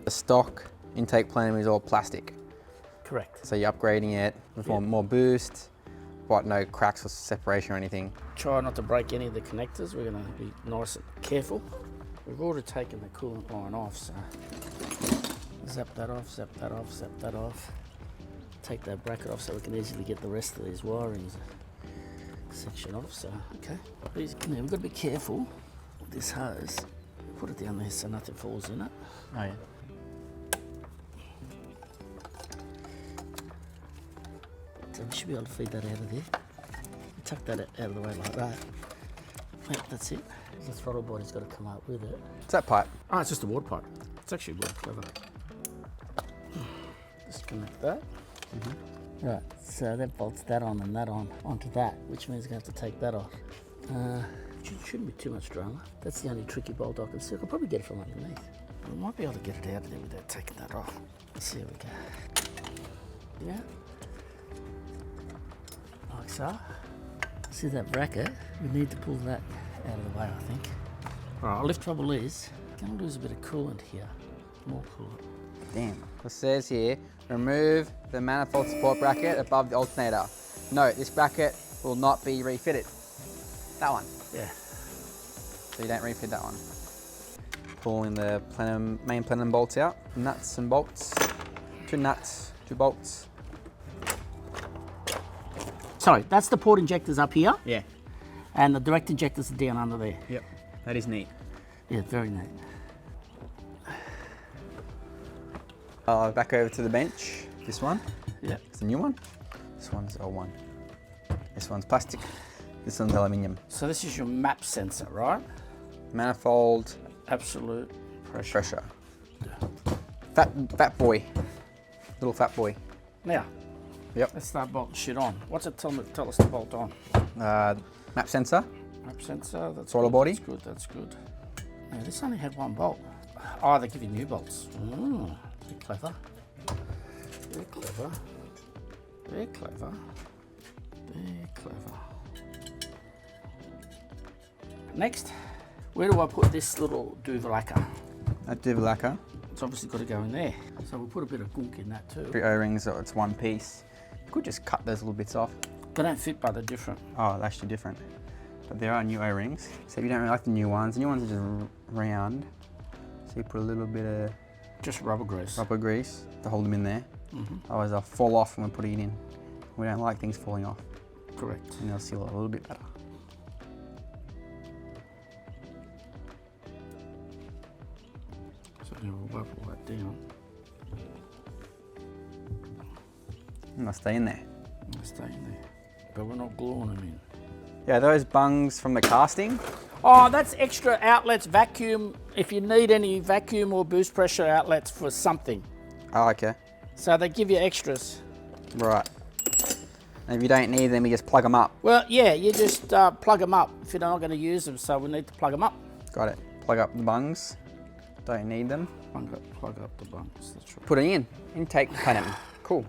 The stock intake plenum is all plastic. Correct. So you're upgrading it with more boost, but no cracks or separation or anything. Try not to break any of the connectors. We're going to be nice and careful. We've already taken the coolant line off, so zap that off, zap that off, zap that off. Take that bracket off so we can easily get the rest of these wirings section off. So, okay. Now we've got to be careful with this hose. Put it down there so nothing falls in it. Oh yeah. So we should be able to feed that out of there. Tuck that out of the way like that. Yep, that's it. The throttle body's got to come up with it. What's that pipe? Oh, it's just a water pipe. It's actually really clever. Just connect that. Right, so that bolts that on and that on onto that, which means we're going to have to take that off. Shouldn't be too much drama. That's the only tricky bolt I can see. I could probably get it from underneath. We might be able to get it out of there without taking that off. Let's see how we go. Yeah. Like so. See that bracket? We need to pull that out of the way, I think. All right, the trouble is, I'm going to lose a bit of coolant here. More coolant. Damn. It says here, remove the manifold support bracket above the alternator. Note, this bracket will not be refitted. That one. Yeah. So you don't refit that one. Pulling the plenum, main plenum bolts out. Nuts and bolts. 2 nuts, 2 bolts. Sorry, that's the port injectors up here. Yeah. And the direct injectors are down under there. Yep. That is neat. Yeah, very neat. Back over to the bench. This one. Yeah. It's the new one. This one's old one. This one's plastic. This one's aluminium. So this is your map sensor, right? Manifold. Absolute Pressure. Fat boy. Little fat boy. Now, Yep. let's start bolting shit on. What's it tell us to bolt on? Map sensor. Map sensor, that's Throttle good, body. That's good, that's good. Now this only had 1 bolt. Oh, they give you new bolts. Very clever. Very clever. Very clever. Very clever. Next, where do I put this little duvalacker? That duvalacker. It's obviously got to go in there. So we'll put a bit of gunk in that too. 3 O-rings, so it's 1 piece. You could just cut those little bits off. They don't fit, but they're different. Oh, they're actually different. But there are new O-rings. So if you don't really like the new ones are just round. So you put a little bit of Just rubber grease. rubber grease to hold them in there. Otherwise they'll fall off when we're putting it in. We don't like things falling off. Correct. And they'll seal it a little bit better. So now we'll wrap all that down. And they'll stay in there. They'll stay in there. But we're not gluing them in. Yeah, those bungs from the casting. Oh, that's extra outlets, vacuum, if you need any vacuum or boost pressure outlets for something. Oh, okay. So they give you extras. Right. And if you don't need them, you just plug them up. Well, yeah, you just plug them up if you're not going to use them, so we need to plug them up. Got it. Plug up the bungs. Don't need them. Plug up the bunks, that's right. Put it in. Intake plenum. Cool.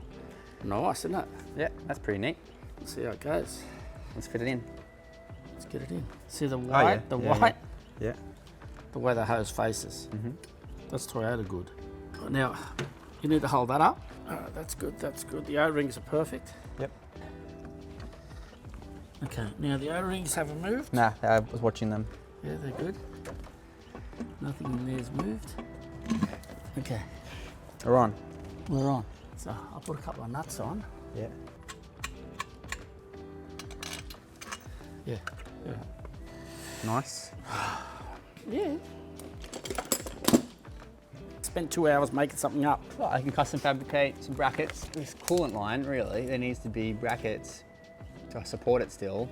Nice, isn't it? Yeah, that's pretty neat. Let's see how it goes. Let's fit it in. Let's get it in. See the white? Yeah. The way the hose faces. That's Toyota good. Now, you need to hold that up. That's good, that's good. The O-rings are perfect. Yep. Okay, now the O-rings haven't moved. Nah, I was watching them. Yeah, they're good. Nothing in there's moved. Okay, They're on. we're on. So I'll put a couple of nuts on. Yeah. Yeah. Nice. Yeah. Spent 2 hours making something up. Well, I can custom fabricate some brackets. This coolant line, really, there needs to be brackets to support it still.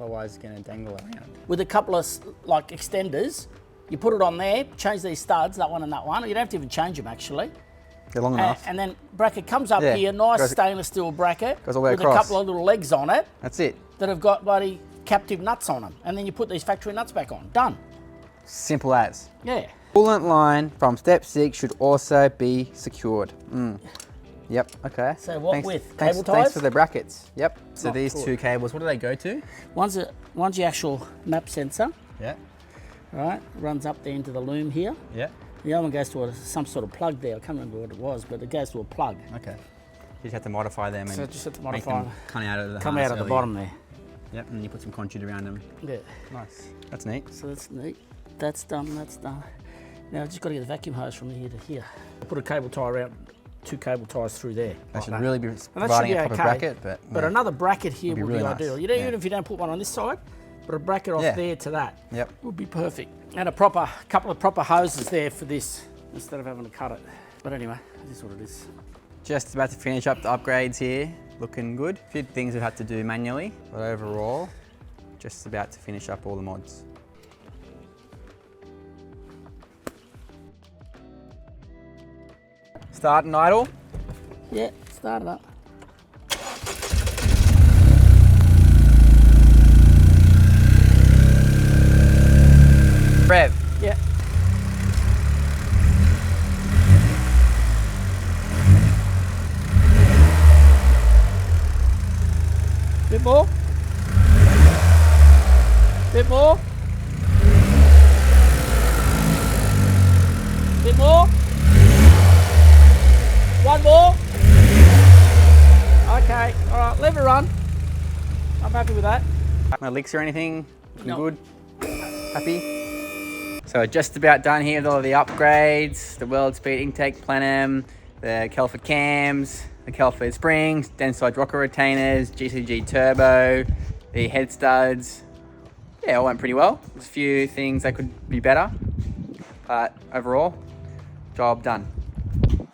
Otherwise it's gonna dangle around. With a couple of like extenders, you put it on there, change these studs, that one and that one. You don't have to even change them actually. They're long enough. And then bracket comes up Yeah, here, nice goes- stainless steel bracket goes all the way with across. a couple of little legs on it That's it. that have got bloody captive nuts on them. And then you put these factory nuts back on. Done. Simple as. Yeah. Coolant line from step 6 should also be secured. Yep, okay. So what thanks, width? Thanks, Cable thanks ties? for the brackets. Yep. So Not these good. 2 cables, what do they go to? One's your actual map sensor, Yeah. right? Runs up there into the loom here. Yeah. The other one goes to some sort of plug there. I can't remember what it was, but it goes to a plug. Okay. You just have to modify them So and just have to make modify them come out of the come harness out of the early. bottom there. Yep, and then you put some conduit around them. Yeah. Nice. That's neat. So that's neat. That's done. That's done. Now I've just got to get the vacuum hose from here to here. I put a cable tie around, 2 cable ties through there. That should like really be And that should providing be a proper okay. bracket, but yeah. another bracket here Would be would really be nice. ideal. You know, Yeah. even if you don't put one on this side, but a bracket off Yeah. there to that Yep. would be perfect. And a couple of proper hoses there for this instead of having to cut it. But anyway, this is what it is. Just about to finish up the upgrades here. Looking good. A few things we've had to do manually, but overall, just about to finish up all the mods. Start and idle. Yeah, start it up. Rev. Yeah. Bit more. Bit more. Bit more. One more. Okay, all right, let it run. I'm happy with that. No leaks or anything? Looking No. good? Happy? So just about done here with all of the upgrades. The Weldspeed intake plenum, the Kelford cams, the Kelford springs, Denside rocker retainers, GCG turbo, the head studs. Yeah, all went pretty well. There's a few things that could be better, but overall, job done.